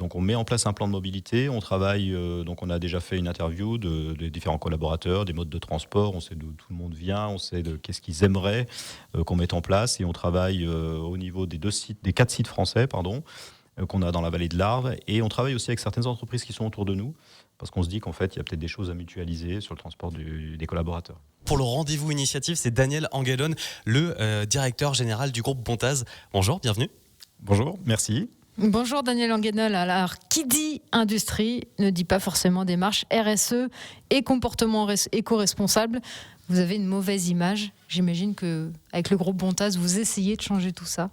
donc on met en place un plan de mobilité, on travaille, donc on a déjà fait une interview des différents collaborateurs, des modes de transport, on sait d'où tout le monde vient, on sait de qu'est-ce qu'ils aimeraient qu'on mette en place, et on travaille au niveau des 4 sites français, qu'on a dans la vallée de l'Arve, et on travaille aussi avec certaines entreprises qui sont autour de nous, parce qu'on se dit qu'en fait, il y a peut-être des choses à mutualiser sur le transport des collaborateurs. Pour le rendez-vous initiative, c'est Daniel Engelon, le directeur général du groupe Bontaz. Bonjour, bienvenue. Bonjour, merci. Bonjour Daniel Enguenol. Alors, qui dit industrie ne dit pas forcément démarche RSE et comportement éco-responsable. Vous avez une mauvaise image. J'imagine qu'avec le groupe Bontaz, vous essayez de changer tout ça.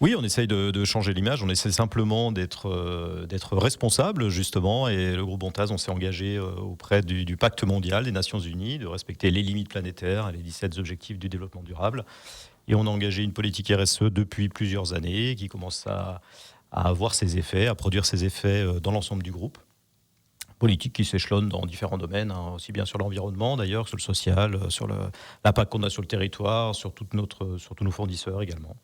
Oui, on essaye de changer l'image, on essaie simplement d'être responsable, justement, et le groupe Bontaz, on s'est engagé auprès du Pacte mondial des Nations Unies de respecter les limites planétaires et les 17 objectifs du développement durable. Et on a engagé une politique RSE depuis plusieurs années qui commence à avoir ses effets, à produire ses effets dans l'ensemble du groupe. Politique qui s'échelonne dans différents domaines, aussi bien sur l'environnement d'ailleurs, sur le social, sur l'impact qu'on a sur le territoire, sur tous nos fournisseurs également.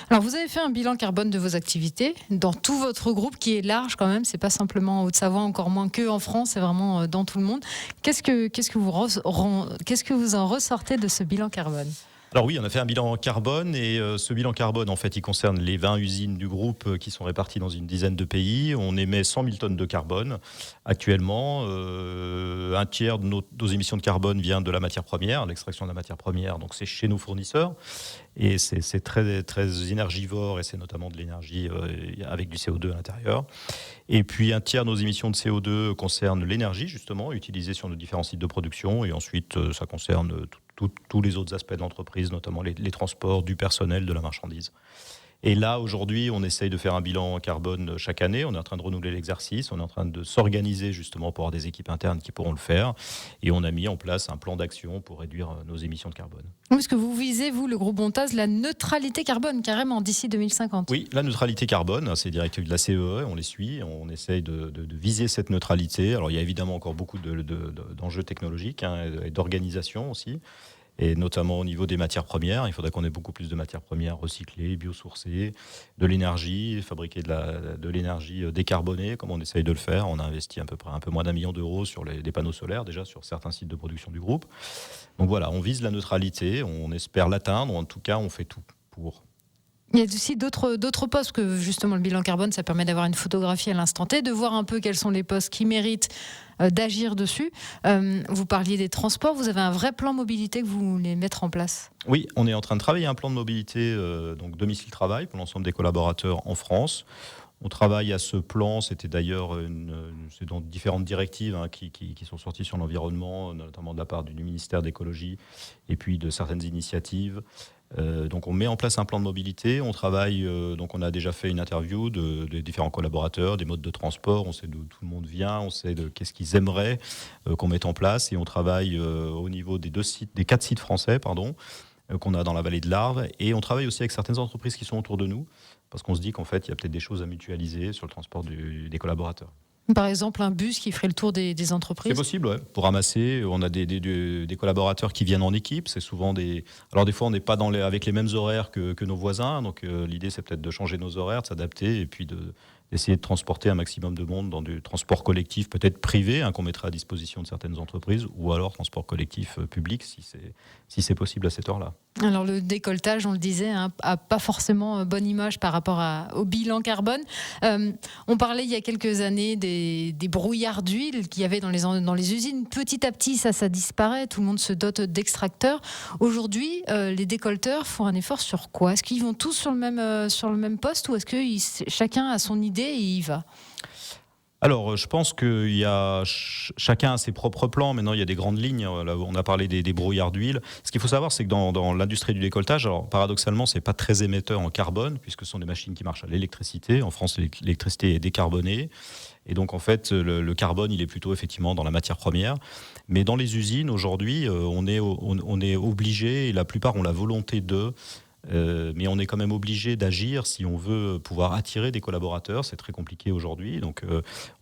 Alors, vous avez fait un bilan carbone de vos activités dans tout votre groupe qui est large quand même. C'est pas simplement en Haute-Savoie, encore moins qu'en France, c'est vraiment dans tout le monde. Qu'est-ce que vous en ressortez de ce bilan carbone ? Alors oui, on a fait un bilan carbone, et ce bilan carbone, en fait, il concerne les 20 usines du groupe qui sont réparties dans une dizaine de pays. On émet 100 000 tonnes de carbone actuellement. Un tiers de nos émissions de carbone vient de la matière première, l'extraction de la matière première, donc c'est chez nos fournisseurs. Et c'est très, très énergivore, et c'est notamment de l'énergie avec du CO2 à l'intérieur. Et puis un tiers de nos émissions de CO2 concerne l'énergie, justement, utilisée sur nos différents sites de production. Et ensuite, ça concerne tous les autres aspects de l'entreprise, notamment les transports, du personnel, de la marchandise. Et là, aujourd'hui, on essaye de faire un bilan carbone chaque année. On est en train de renouveler l'exercice. On est en train de s'organiser justement pour avoir des équipes internes qui pourront le faire. Et on a mis en place un plan d'action pour réduire nos émissions de carbone. Parce que vous visez, vous, le groupe Bontaz, la neutralité carbone, carrément, d'ici 2050. Oui, la neutralité carbone, c'est les directives de la CEE, on les suit. On essaye de viser cette neutralité. Alors, il y a évidemment encore beaucoup d'enjeux technologiques et d'organisation aussi. Et notamment au niveau des matières premières, il faudrait qu'on ait beaucoup plus de matières premières recyclées, biosourcées, de l'énergie, fabriquer de l'énergie décarbonée, comme on essaye de le faire. On a investi un peu moins d'1 million d'euros sur des panneaux solaires, déjà sur certains sites de production du groupe. Donc voilà, on vise la neutralité, on espère l'atteindre, en tout cas on fait tout pour. Il y a aussi d'autres postes, que justement le bilan carbone, ça permet d'avoir une photographie à l'instant T, de voir un peu quels sont les postes qui méritent d'agir dessus. Vous parliez des transports, vous avez un vrai plan mobilité que vous voulez mettre en place ? Oui, on est en train de travailler un plan de mobilité, donc domicile-travail, pour l'ensemble des collaborateurs en France. On travaille à ce plan, c'était d'ailleurs c'est dans différentes directives qui sont sorties sur l'environnement, notamment de la part du ministère d'écologie et puis de certaines initiatives. Donc on met en place un plan de mobilité, on travaille, donc on a déjà fait une interview des différents collaborateurs, des modes de transport, on sait d'où tout le monde vient, on sait de qu'est-ce qu'ils aimeraient qu'on mette en place, et on travaille au niveau des 4 sites français, qu'on a dans la vallée de l'Arve, et on travaille aussi avec certaines entreprises qui sont autour de nous, parce qu'on se dit qu'en fait il y a peut-être des choses à mutualiser sur le transport des collaborateurs. Par exemple, un bus qui ferait le tour des entreprises ? C'est possible, ouais. Pour ramasser, on a des collaborateurs qui viennent en équipe. C'est souvent Alors des fois, on n'est pas avec les mêmes horaires que nos voisins. Donc l'idée, c'est peut-être de changer nos horaires, de s'adapter, et puis d'essayer de transporter un maximum de monde dans du transport collectif, peut-être privé, qu'on mettra à disposition de certaines entreprises, ou alors transport collectif public, si c'est possible à cette heure-là. Alors le décolletage, on le disait, a pas forcément bonne image par rapport au bilan carbone. On parlait il y a quelques années des brouillards d'huile qu'il y avait dans les usines. Petit à petit, ça disparaît. Tout le monde se dote d'extracteurs. Aujourd'hui, les décolleteurs font un effort sur quoi ? Est-ce qu'ils vont tous sur le même poste, ou est-ce que chacun a son idée et y va ? Alors, je pense que chacun a ses propres plans. Maintenant, il y a des grandes lignes. Là, on a parlé des brouillards d'huile. Ce qu'il faut savoir, c'est que dans l'industrie du décolletage, alors paradoxalement, c'est pas très émetteur en carbone, puisque ce sont des machines qui marchent à l'électricité. En France, l'électricité est décarbonée. Et donc, en fait, le carbone, il est plutôt effectivement dans la matière première. Mais dans les usines, aujourd'hui, on est obligé, et la plupart ont la volonté mais on est quand même obligé d'agir si on veut pouvoir attirer des collaborateurs. C'est très compliqué aujourd'hui. Donc,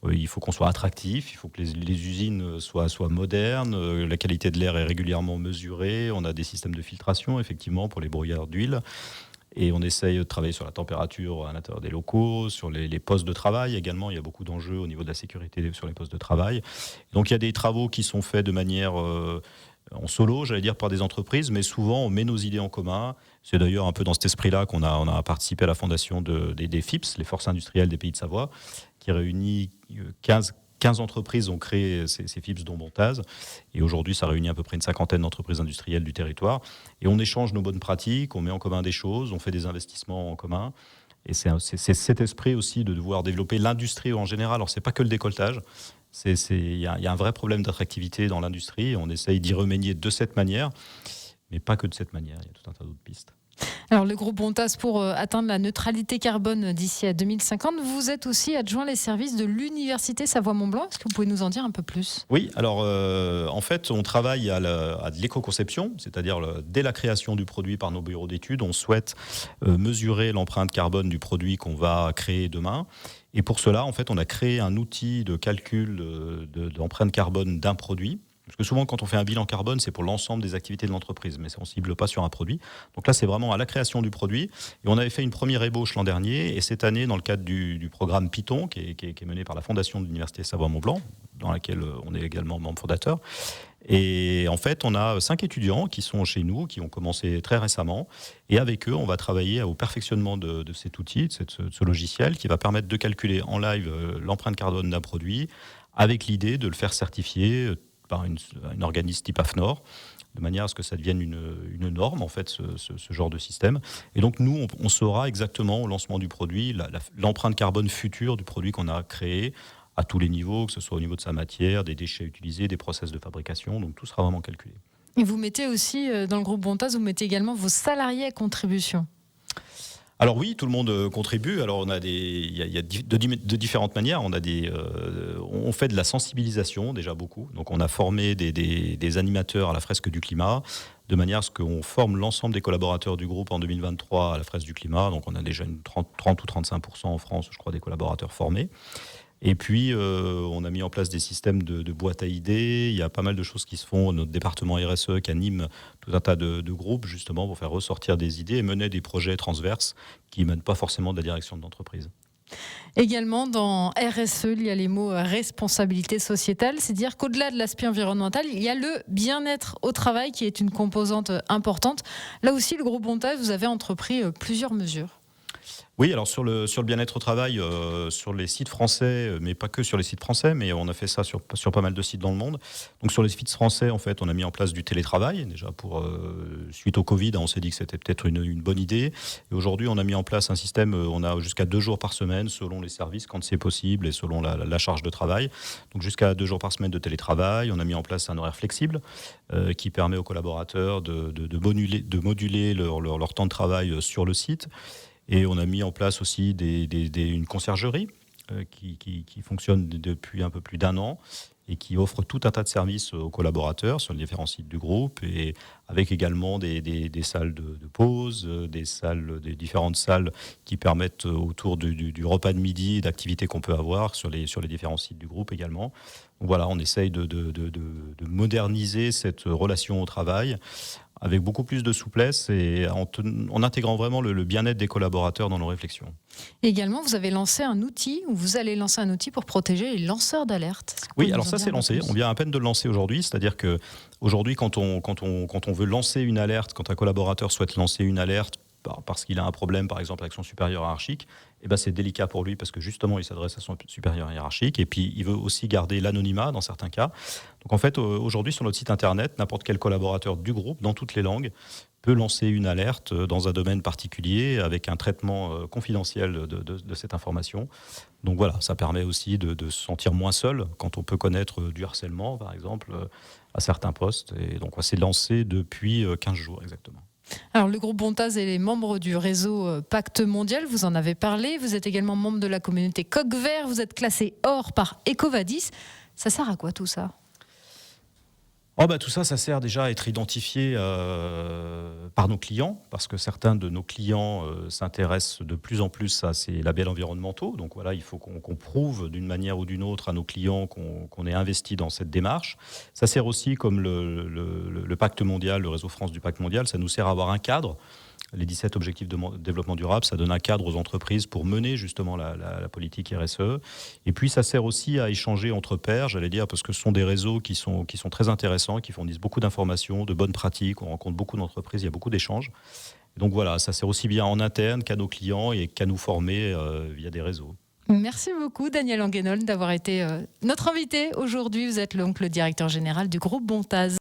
il faut qu'on soit attractif, il faut que les usines soient modernes. La qualité de l'air est régulièrement mesurée. On a des systèmes de filtration, effectivement, pour les brouillards d'huile. Et on essaye de travailler sur la température à l'intérieur des locaux, sur les postes de travail également. Il y a beaucoup d'enjeux au niveau de la sécurité sur les postes de travail. Donc il y a des travaux qui sont faits de manière en solo, j'allais dire, par des entreprises, mais souvent on met nos idées en commun. C'est d'ailleurs un peu dans cet esprit-là qu'on a participé à la fondation des FIPS, les Forces industrielles des Pays de Savoie, qui réunit 15 entreprises ont créé ces FIPS dont Bontaz. Et aujourd'hui, ça réunit à peu près une cinquantaine d'entreprises industrielles du territoire. Et on échange nos bonnes pratiques, on met en commun des choses, on fait des investissements en commun. Et c'est cet esprit aussi de devoir développer l'industrie en général. Alors, ce n'est pas que le décolletage. Il y a un vrai problème d'attractivité dans l'industrie. On essaye d'y remédier de cette manière, mais pas que de cette manière. Il y a tout un tas d'autres pistes. Alors le groupe Bontaz, pour atteindre la neutralité carbone d'ici à 2050, vous êtes aussi adjoint les services de l'Université Savoie-Mont-Blanc. Est-ce que vous pouvez nous en dire un peu plus ? Oui, alors en fait, on travaille à de l'éco-conception, c'est-à-dire dès la création du produit par nos bureaux d'études, on souhaite mesurer l'empreinte carbone du produit qu'on va créer demain. Et pour cela, en fait, on a créé un outil de calcul d'empreinte carbone d'un produit. Parce que souvent, quand on fait un bilan carbone, c'est pour l'ensemble des activités de l'entreprise, mais on ne cible pas sur un produit. Donc là, c'est vraiment à la création du produit. Et on avait fait une première ébauche l'an dernier, et cette année, dans le cadre du programme Python, qui est mené par la Fondation de l'Université Savoie-Mont-Blanc, dans laquelle on est également membre fondateur. Et en fait, on a 5 étudiants qui sont chez nous, qui ont commencé très récemment. Et avec eux, on va travailler au perfectionnement de cet outil, de ce logiciel, qui va permettre de calculer en live l'empreinte carbone d'un produit, avec l'idée de le faire certifier par un organisme type AFNOR, de manière à ce que ça devienne une norme, en fait, ce genre de système. Et donc, nous, on saura exactement, au lancement du produit, l'empreinte carbone future du produit qu'on a créé, à tous les niveaux, que ce soit au niveau de sa matière, des déchets utilisés, des process de fabrication. Donc, tout sera vraiment calculé. Et vous mettez aussi, dans le groupe Bontaz, vous mettez également vos salariés à contribution. Alors oui, tout le monde contribue. Alors il y a de différentes manières. On fait de la sensibilisation déjà beaucoup. Donc on a formé des animateurs à la fresque du climat, de manière à ce qu'on forme l'ensemble des collaborateurs du groupe en 2023 à la fresque du climat. Donc on a déjà 30 ou 35% en France, je crois, des collaborateurs formés. Et puis, on a mis en place des systèmes de boîtes à idées. Il y a pas mal de choses qui se font. Notre département RSE qui anime tout un tas de groupes, justement, pour faire ressortir des idées et mener des projets transverses qui ne mènent pas forcément de la direction de l'entreprise. Également, dans RSE, il y a les mots responsabilité sociétale. C'est-à-dire qu'au-delà de l'aspect environnemental, il y a le bien-être au travail qui est une composante importante. Là aussi, le groupe Bontaz, vous avez entrepris plusieurs mesures. Oui, alors sur le bien-être au travail, sur les sites français, mais pas que sur les sites français, mais on a fait ça sur pas mal de sites dans le monde. Donc sur les sites français, en fait, on a mis en place du télétravail. Déjà, suite au Covid, on s'est dit que c'était peut-être une bonne idée. Et aujourd'hui, on a mis en place un système, on a jusqu'à 2 jours par semaine, selon les services, quand c'est possible, et selon la charge de travail. Donc jusqu'à 2 jours par semaine de télétravail. On a mis en place un horaire flexible qui permet aux collaborateurs de moduler leur temps de travail sur le site. Et on a mis en place aussi une conciergerie qui fonctionne depuis un peu plus d'1 an et qui offre tout un tas de services aux collaborateurs sur les différents sites du groupe, et avec également des salles de pause, des différentes salles qui permettent autour du repas de midi d'activités qu'on peut avoir sur les différents sites du groupe également. Donc voilà, on essaye de moderniser cette relation au travail avec beaucoup plus de souplesse et en intégrant vraiment le bien-être des collaborateurs dans nos réflexions. Et également, vous avez lancé un outil, ou vous allez lancer un outil pour protéger les lanceurs d'alerte. Oui, alors ça c'est lancé, on vient à peine de le lancer aujourd'hui, c'est-à-dire qu'aujourd'hui quand on veut lancer une alerte, quand un collaborateur souhaite lancer une alerte parce qu'il a un problème par exemple avec son supérieur hiérarchique, eh ben c'est délicat pour lui parce que justement il s'adresse à son supérieur hiérarchique et puis il veut aussi garder l'anonymat dans certains cas. Donc en fait aujourd'hui sur notre site internet, n'importe quel collaborateur du groupe dans toutes les langues peut lancer une alerte dans un domaine particulier avec un traitement confidentiel de cette information. Donc voilà, ça permet aussi de se sentir moins seul quand on peut connaître du harcèlement par exemple à certains postes. Et donc c'est lancé depuis 15 jours exactement. Alors, le groupe Bontaz est membre du réseau Pacte Mondial, vous en avez parlé. Vous êtes également membre de la communauté Coq Vert, vous êtes classé or par EcoVadis. Ça sert à quoi tout ça ? Tout ça sert déjà à être identifié par nos clients, parce que certains de nos clients s'intéressent de plus en plus à ces labels environnementaux. Donc voilà, il faut qu'on prouve d'une manière ou d'une autre à nos clients qu'on est investi dans cette démarche. Ça sert aussi, comme le Pacte mondial, le réseau France du Pacte mondial, ça nous sert à avoir un cadre Les 17 objectifs de développement durable, ça donne un cadre aux entreprises pour mener justement la politique RSE. Et puis ça sert aussi à échanger entre pairs, j'allais dire, parce que ce sont des réseaux qui sont très intéressants, qui fournissent beaucoup d'informations, de bonnes pratiques. On rencontre beaucoup d'entreprises, il y a beaucoup d'échanges. Donc voilà, ça sert aussi bien en interne qu'à nos clients et qu'à nous former via des réseaux. Merci beaucoup Daniel Anguenol d'avoir été notre invité aujourd'hui. Vous êtes donc le directeur général du groupe Bontaz.